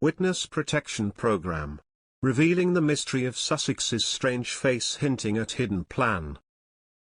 Witness Protection Program. Revealing the mystery of Sussex's strange face hinting at hidden plan.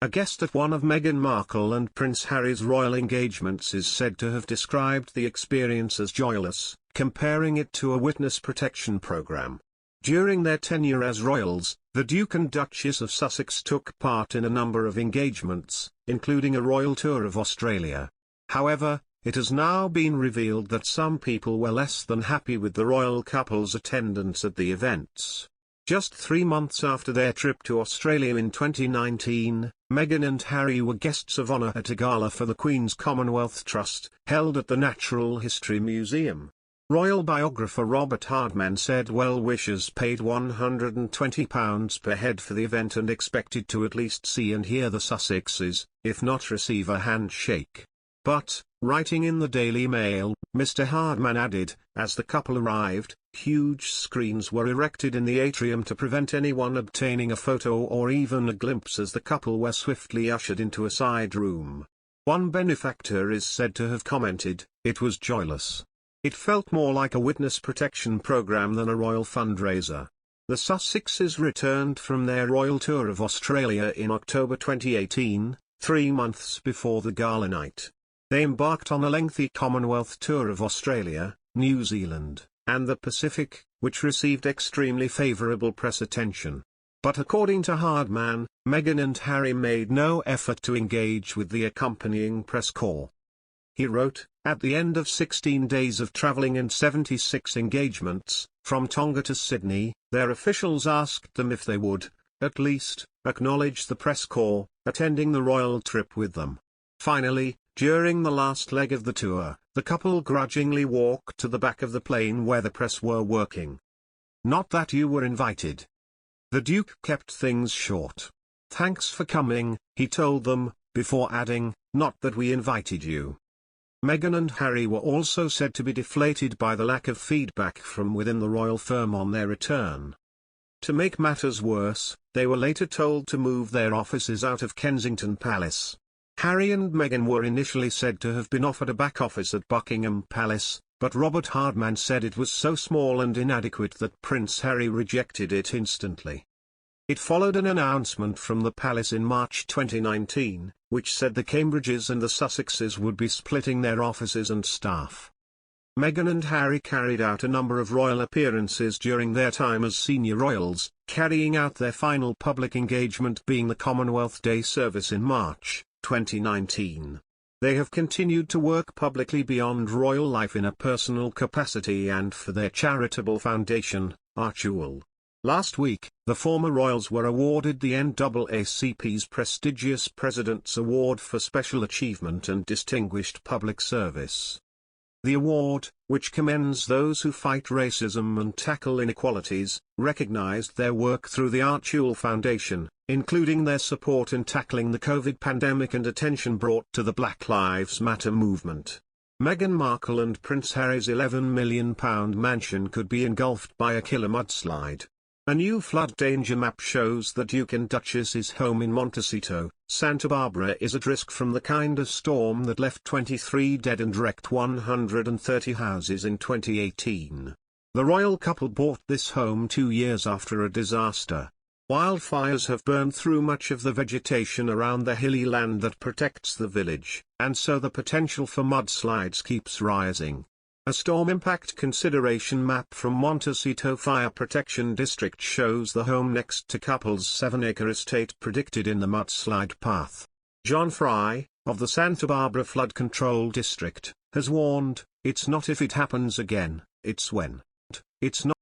A guest at one of Meghan Markle and Prince Harry's royal engagements is said to have described the experience as joyless, comparing it to a witness protection program. During their tenure as royals, the Duke and Duchess of Sussex took part in a number of engagements, including a royal tour of Australia. However, it has now been revealed that some people were less than happy with the royal couple's attendance at the events. Just 3 months after their trip to Australia in 2019, Meghan and Harry were guests of honour at a gala for the Queen's Commonwealth Trust, held at the Natural History Museum. Royal biographer Robert Hardman said well-wishers paid £120 per head for the event and expected to at least see and hear the Sussexes, if not receive a handshake. But, writing in the Daily Mail, Mr. Hardman added, as the couple arrived, huge screens were erected in the atrium to prevent anyone obtaining a photo or even a glimpse as the couple were swiftly ushered into a side room. One benefactor is said to have commented, "It was joyless. It felt more like a witness protection program than a royal fundraiser." The Sussexes returned from their royal tour of Australia in October 2018, 3 months before the gala night. They embarked on a lengthy Commonwealth tour of Australia, New Zealand, and the Pacific, which received extremely favourable press attention. But according to Hardman, Meghan and Harry made no effort to engage with the accompanying press corps. He wrote, "At the end of 16 days of travelling and 76 engagements, from Tonga to Sydney, their officials asked them if they would, at least, acknowledge the press corps, attending the royal trip with them. Finally, during the last leg of the tour, the couple grudgingly walked to the back of the plane where the press were working. Not that you were invited." The Duke kept things short. "Thanks for coming," he told them, before adding, "Not that we invited you." Meghan and Harry were also said to be deflated by the lack of feedback from within the royal firm on their return. To make matters worse, they were later told to move their offices out of Kensington Palace. Harry and Meghan were initially said to have been offered a back office at Buckingham Palace, but Robert Hardman said it was so small and inadequate that Prince Harry rejected it instantly. It followed an announcement from the palace in March 2019, which said the Cambridges and the Sussexes would be splitting their offices and staff. Meghan and Harry carried out a number of royal appearances during their time as senior royals, carrying out their final public engagement being the Commonwealth Day service in March 2019. They have continued to work publicly beyond royal life in a personal capacity and for their charitable foundation, Archewell. Last week, the former royals were awarded the NAACP's prestigious President's Award for Special Achievement and Distinguished Public Service. The award, which commends those who fight racism and tackle inequalities, recognized their work through the Archewell Foundation, including their support in tackling the COVID pandemic and attention brought to the Black Lives Matter movement. Meghan Markle and Prince Harry's £11 million mansion could be engulfed by a killer mudslide. A new flood danger map shows the Duke and Duchess's home in Montecito, Santa Barbara is at risk from the kind of storm that left 23 dead and wrecked 130 houses in 2018. The royal couple bought this home 2 years after a disaster. Wildfires have burned through much of the vegetation around the hilly land that protects the village, and so the potential for mudslides keeps rising. A storm impact consideration map from Montecito Fire Protection District shows the home next to couple's 7-acre estate predicted in the mudslide path. John Fry, of the Santa Barbara Flood Control District, has warned, "It's not if it happens again, it's when. It's not